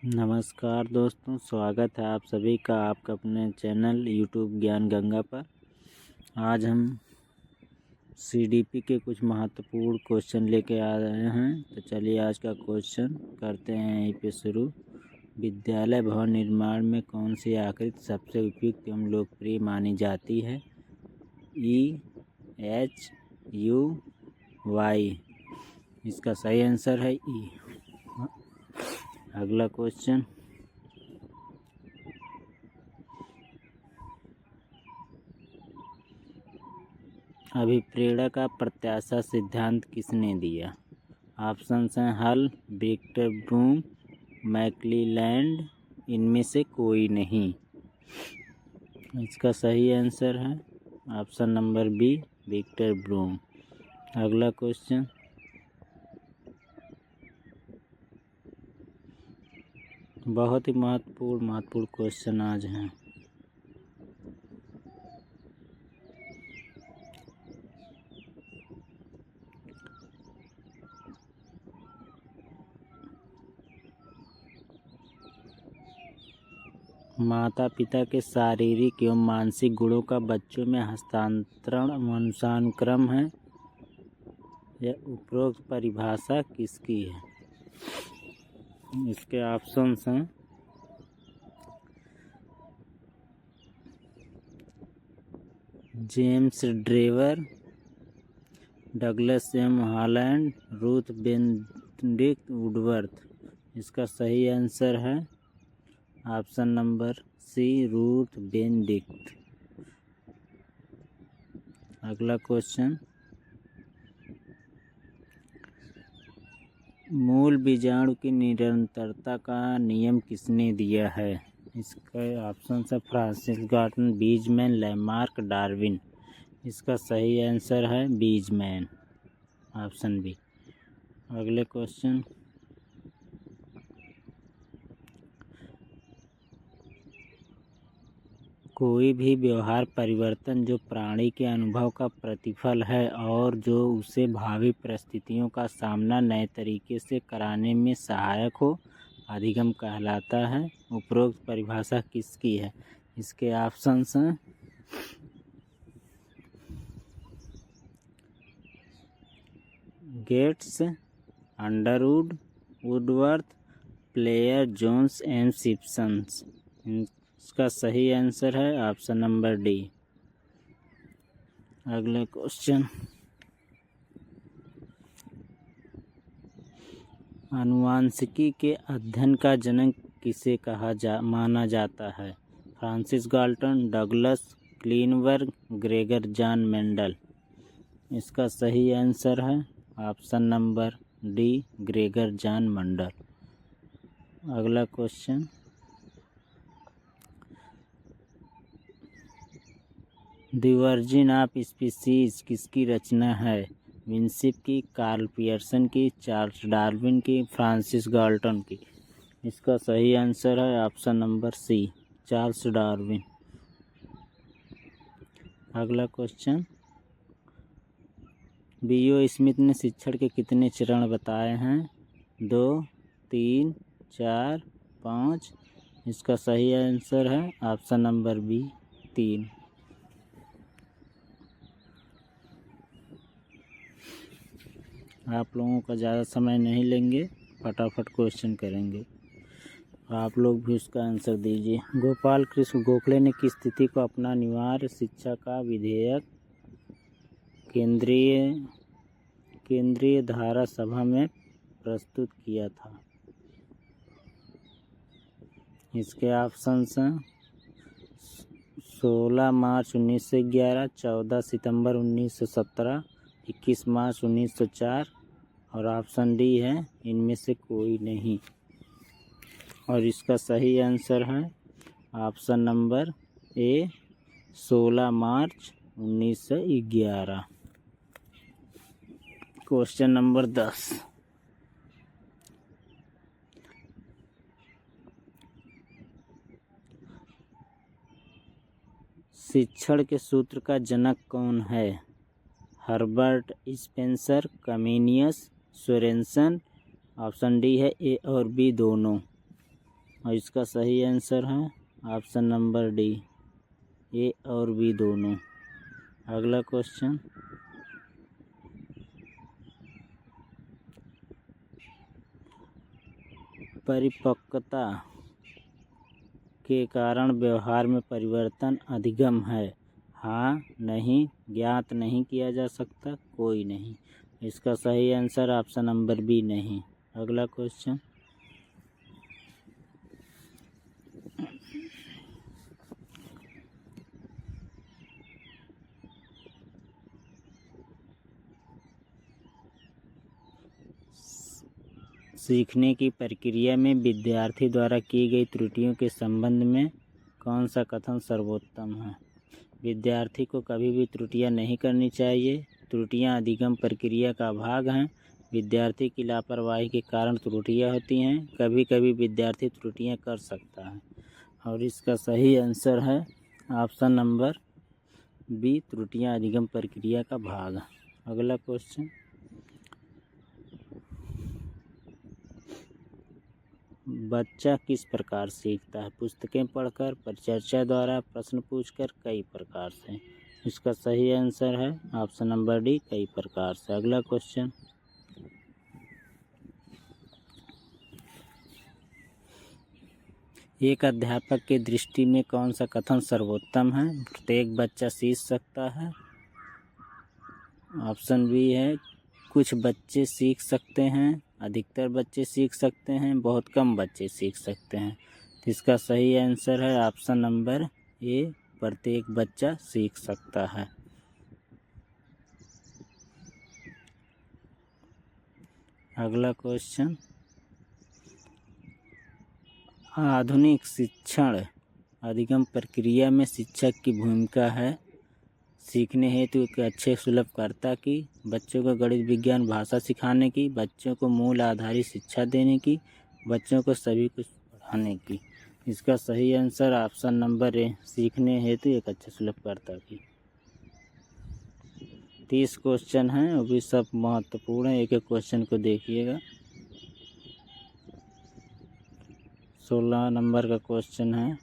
नमस्कार दोस्तों, स्वागत है आप सभी का आपका अपने चैनल यूट्यूब ज्ञान गंगा पर। आज हम सीडीपी के कुछ महत्वपूर्ण क्वेश्चन लेके आ रहे हैं। तो चलिए आज का क्वेश्चन करते हैं यहीं पे शुरू। विद्यालय भवन निर्माण में कौन सी आकृति सबसे उपयुक्त एवं लोकप्रिय मानी जाती है? ई, एच, यू, वाई। इसका सही आंसर है ई। अगला क्वेश्चन, अभिप्रेरणा का प्रत्याशा सिद्धांत किसने दिया? ऑप्शन हैं हल, विक्टर ब्रूम, मैकक्लेलैंड, इनमें से कोई नहीं। इसका सही आंसर है option number B, Victor Broom. अगला क्वेश्चन, बहुत ही महत्वपूर्ण क्वेश्चन आज हैं। माता पिता के शारीरिक एवं मानसिक गुणों का बच्चों में हस्तांतरण वंशानुक्रम है। यह उपरोक्त परिभाषा किसकी है? इसके ऑप्शंस हैं James Drever, Douglas M Holland, Ruth Benedict Woodworth. इसका सही आंसर है option number C, Ruth Benedict. अगला क्वेश्चन, मूल बीजाणु की निरंतरता का नियम किसने दिया है? इसका ऑप्शन है फ्रांसिस गार्टन, बीजमैन, लैमार्क, डार्विन। इसका सही आंसर है बीजमैन, ऑप्शन बी। अगले क्वेश्चन, कोई भी व्यवहार परिवर्तन जो प्राणी के अनुभव का प्रतिफल है और जो उसे भावी परिस्थितियों का सामना नए तरीके से कराने में सहायक हो, अधिगम कहलाता है। उपरोक्त परिभाषा किसकी है? इसके ऑप्शंस हैं Gates, Underwood, Woodworth, Player, Jones and Simpsons. इसका सही आंसर है ऑप्शन नंबर डी। अगले क्वेश्चन, आनुवांशिकी के अध्ययन का जनक किसे माना जाता है? Francis Galton, Douglas Klineberg, Gregor John Mendel. इसका सही आंसर है option number D, Gregor John Mendel. अगला question, the Origin of Species किसकी रचना है? विंसिप की, कार्ल पियर्सन की, चार्ल्स डार्विन की, फ्रांसिस गाल्टन की। इसका सही आंसर है option number C, Charles Darwin. अगला क्वेश्चन, बीओ स्मिथ ने शिक्षण के कितने चरण बताए हैं? 2, 3, 4, 5। इसका सही आंसर है ऑप्शन नंबर बी, 3। आप लोगों का ज़्यादा समय नहीं लेंगे, फटाफट क्वेश्चन करेंगे। आप लोग भी उसका आंसर दीजिए। गोपाल कृष्ण गोखले ने किस स्थिति को अपना अनिवार्य शिक्षा का विधेयक केंद्रीय धारा सभा में प्रस्तुत किया था? इसके ऑप्शंस हैं 16 मार्च 1911, 14 सितंबर 1917, 21 मार्च 1904 और ऑप्शन डी है इनमें से कोई नहीं। और इसका सही आंसर है option number A, 16 March 1911। Question number 10, शिक्षण के सूत्र का जनक कौन है? Herbert Spencer, Comenius, Sorenson. Option D है ए और बी दोनों। और इसका सही आंसर है ऑप्शन नंबर डी, ए और बी दोनों। अगला क्वेश्चन, परिपक्वता के कारण व्यवहार में परिवर्तन अधिगम है? हाँ, नहीं, ज्ञात नहीं किया जा सकता, कोई नहीं। इसका सही आंसर ऑप्शन नंबर बी, नहीं। अगला क्वेश्चन, सीखने की प्रक्रिया में विद्यार्थी द्वारा की गई त्रुटियों के संबंध में कौन सा कथन सर्वोत्तम है? विद्यार्थी को कभी भी त्रुटियां नहीं करनी चाहिए। त्रुटियां अधिगम प्रक्रिया का भाग हैं। विद्यार्थी की लापरवाही के कारण त्रुटियां होती हैं। कभी कभी विद्यार्थी त्रुटियां कर सकता है और इसका सही आंसर है ऑप्शन नंबर बी, त्रुटियां अधिगम प्रक्रिया का भाग है। अगला क्वेश्चन, बच्चा किस प्रकार सीखता है? पुस्तकें पढ़कर, परिचर्चा द्वारा, प्रश्न पूछकर, कई प्रकार से। इसका सही आंसर है ऑप्शन नंबर डी, कई प्रकार से। अगला क्वेश्चन, एक अध्यापक की दृष्टि में कौन सा कथन सर्वोत्तम है? प्रत्येक बच्चा सीख सकता है। ऑप्शन बी है, कुछ बच्चे सीख सकते हैं, अधिकतर बच्चे सीख सकते हैं, बहुत कम बच्चे सीख सकते हैं। तो इसका सही आंसर है ऑप्शन नंबर ए, प्रत्येक बच्चा सीख सकता है। अगला क्वेश्चन, आधुनिक शिक्षण अधिगम प्रक्रिया में शिक्षक की भूमिका है सीखने हेतु एक अच्छे सुलभकर्ता की, बच्चों को गणित, विज्ञान, भाषा सिखाने की, बच्चों को मूल आधारित शिक्षा देने की, बच्चों को सभी कुछ पढ़ाने की। इसका सही आंसर ऑप्शन नंबर ए, सीखने हेतु एक अच्छे सुलभकर्ता की। 30 क्वेश्चन हैं, वो भी सब महत्वपूर्ण है। एक एक क्वेश्चन को देखिएगा। 16 नंबर का क्वेश्चन है,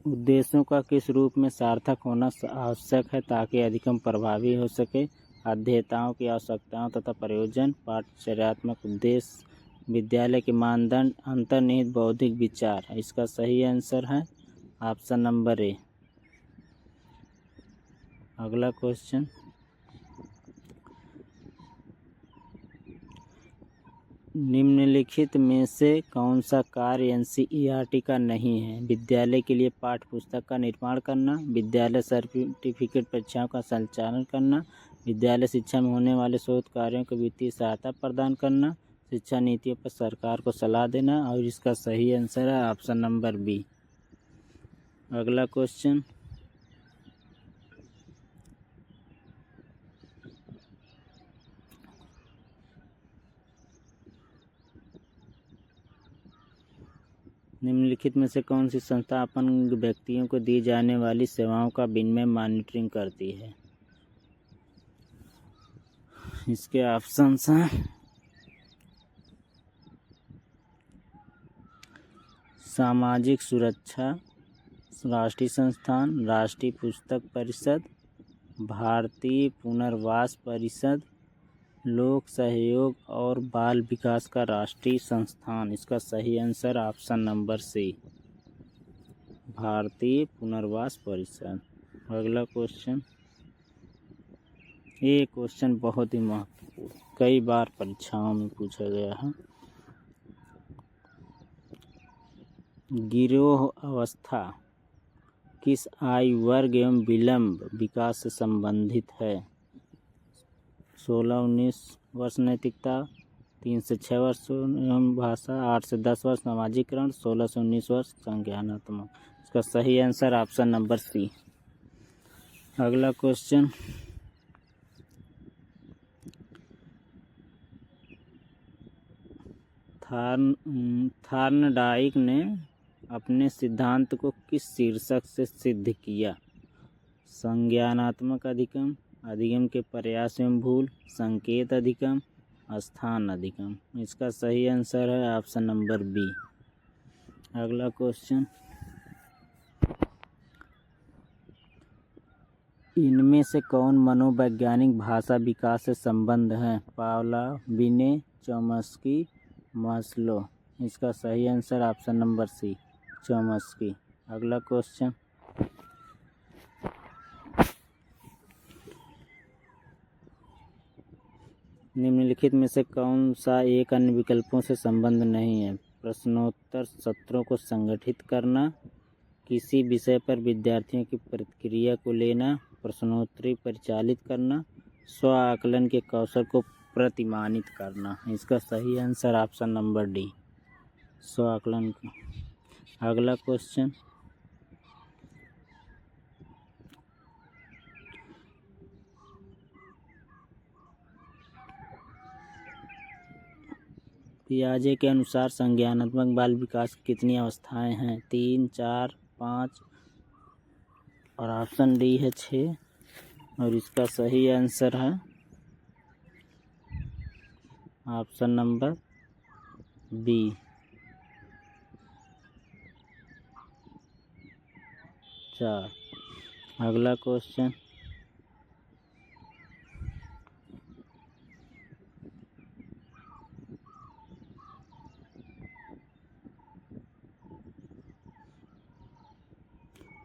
उद्देश्यों का किस रूप में सार्थक होना आवश्यक है ताकि अधिगम प्रभावी हो सके? अध्येताओं की आवश्यकताओं तथा प्रयोजन, पाठ्यचर्यात्मक उद्देश्य, विद्यालय के मानदंड, अंतर्निहित बौद्धिक विचार। इसका सही आंसर है ऑप्शन नंबर ए। अगला क्वेश्चन, निम्नलिखित में से कौन सा कार्य एनसीईआरटी का नहीं है? विद्यालय के लिए पाठ्य पुस्तक का निर्माण करना, विद्यालय सर्टिफिकेट परीक्षाओं का संचालन करना, विद्यालय शिक्षा में होने वाले शोध कार्यों को वित्तीय सहायता प्रदान करना, शिक्षा नीतियों पर सरकार को सलाह देना। और इसका सही आंसर है ऑप्शन नंबर बी। अगला क्वेश्चन, निम्नलिखित में से कौन सी संस्था अपंग व्यक्तियों को दी जाने वाली सेवाओं का विनियमन मॉनिटरिंग करती है? इसके ऑप्शंस हैं सामाजिक सुरक्षा राष्ट्रीय संस्थान, राष्ट्रीय पुस्तक परिषद, भारतीय पुनर्वास परिषद, लोक सहयोग और बाल विकास का राष्ट्रीय संस्थान। इसका सही आंसर ऑप्शन नंबर सी, भारतीय पुनर्वास परिषद। अगला क्वेश्चन, ये क्वेश्चन बहुत ही महत्वपूर्ण, कई बार परीक्षाओं में पूछा गया है। गिरोह अवस्था किस आयु वर्ग एवं विलंब विकास से संबंधित है? 16-19 वर्ष नैतिकता, 3 से 6 वर्ष एवं भाषा, 8 से 10 वर्ष सामाजिकरण, 16 से 19 वर्ष संज्ञानात्मक। इसका सही आंसर ऑप्शन नंबर सी। अगला क्वेश्चन, थार्नडाइक ने अपने सिद्धांत को किस शीर्षक से सिद्ध किया? संज्ञानात्मक अधिगम, अधिगम के प्रयास एवं भूल, संकेत अधिगम, स्थान अधिगम। इसका सही आंसर है ऑप्शन नंबर बी। अगला क्वेश्चन, इनमें से कौन मनोवैज्ञानिक भाषा विकास से संबंध है? पावलोव, बिने, चॉम्स्की, मास्लो। इसका सही answer option number C, Chomsky. अगला क्वेश्चन, निम्नलिखित में से कौन सा एक अन्य विकल्पों से संबंध नहीं है? प्रश्नोत्तर सत्रों को संगठित करना, किसी विषय पर विद्यार्थियों की प्रतिक्रिया को लेना, प्रश्नोत्तरी परिचालित करना, स्व आकलन के कौशल को प्रतिमानित करना। इसका सही आंसर ऑप्शन नंबर डी, स्व आकलन। अगला क्वेश्चन, पियाजे के अनुसार संज्ञानात्मक बाल विकास की कितनी अवस्थाएं हैं? 3, 4, 5 और ऑप्शन डी है 6। और इसका सही आंसर है ऑप्शन नंबर बी, 4। अगला क्वेश्चन,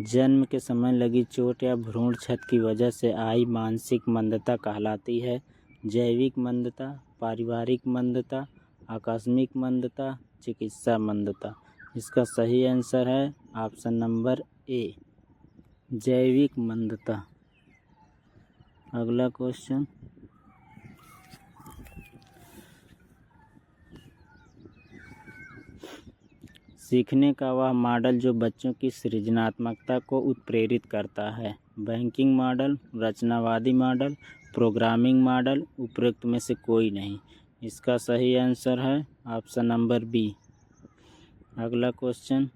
जन्म के समय लगी चोट या भ्रूण क्षत की वजह से आई मानसिक मंदता कहलाती है? जैविक मंदता, पारिवारिक मंदता, आकस्मिक मंदता, चिकित्सा मंदता। इसका सही आंसर है ऑप्शन नंबर ए, जैविक मंदता। अगला क्वेश्चन, सीखने का वह मॉडल जो बच्चों की सृजनात्मकता को उत्प्रेरित करता है? बैंकिंग मॉडल, रचनावादी मॉडल, प्रोग्रामिंग मॉडल, उपरोक्त में से कोई नहीं। इसका सही आंसर है ऑप्शन नंबर बी। अगला क्वेश्चन,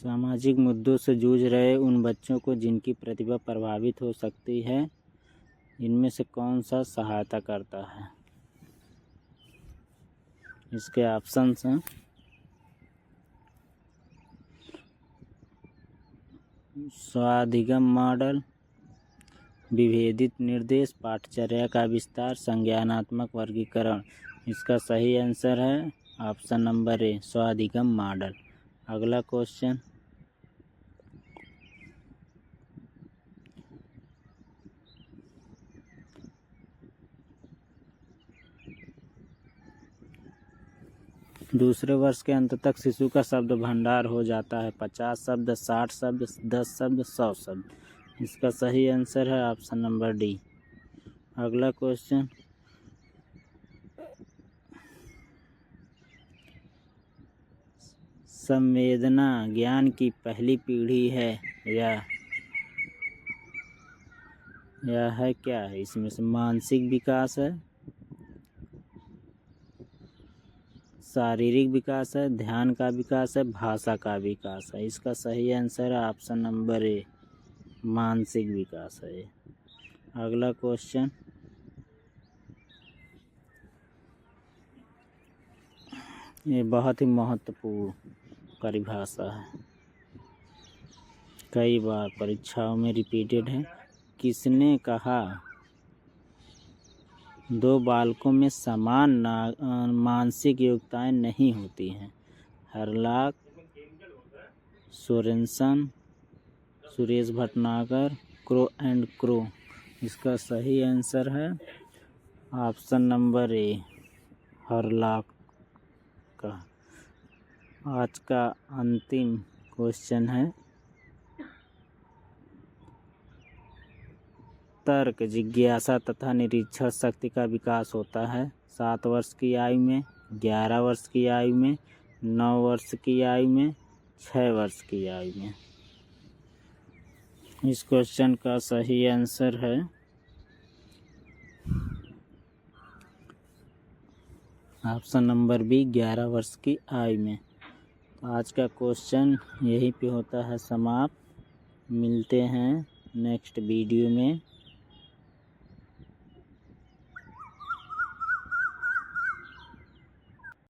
सामाजिक मुद्दों से जूझ रहे उन बच्चों को जिनकी प्रतिभा प्रभावित हो सकती है, इनमें से कौन सा सहायता करता है? इसके ऑप्शंस हैं स्वाधिगम मॉडल, विभेदित निर्देश, पाठचर्या का विस्तार, संज्ञानात्मक वर्गीकरण। इसका सही आंसर है ऑप्शन नंबर ए, स्वाधिगम मॉडल। अगला क्वेश्चन, दूसरे वर्ष के अंत तक शिशु का शब्द भंडार हो जाता है? 50 शब्द, 60 शब्द, 10 शब्द, 100 शब्द। इसका सही आंसर है ऑप्शन नंबर डी। अगला क्वेश्चन, संवेदना ज्ञान की पहली पीढ़ी है या है क्या है? इसमें से मानसिक विकास है, शारीरिक विकास है, ध्यान का विकास है, भाषा का विकास है। इसका सही आंसर है ऑप्शन नंबर ए, मानसिक विकास है। अगला क्वेश्चन, ये बहुत ही महत्वपूर्ण परिभाषा है, कई बार परीक्षाओं में रिपीटेड है। किसने कहा 2 बालकों में समान मानसिक योग्यताएं नहीं होती हैं? हरलाक, Sorensen, Suresh Bhatnagar, crow and crow. इसका सही आंसर है ऑप्शन नंबर ए, हरलाक का। आज का अंतिम क्वेश्चन है, तर्क, जिज्ञासा तथा निरीक्षण शक्ति का विकास होता है 7 वर्ष की आयु में, 11 वर्ष की आयु में, 9 वर्ष की आयु में, 6 वर्ष की आयु में? इस क्वेश्चन का सही आंसर है ऑप्शन नंबर बी 11 वर्ष की आयु में। तो आज का क्वेश्चन यहीं पे होता है समाप्त। मिलते हैं नेक्स्ट वीडियो में।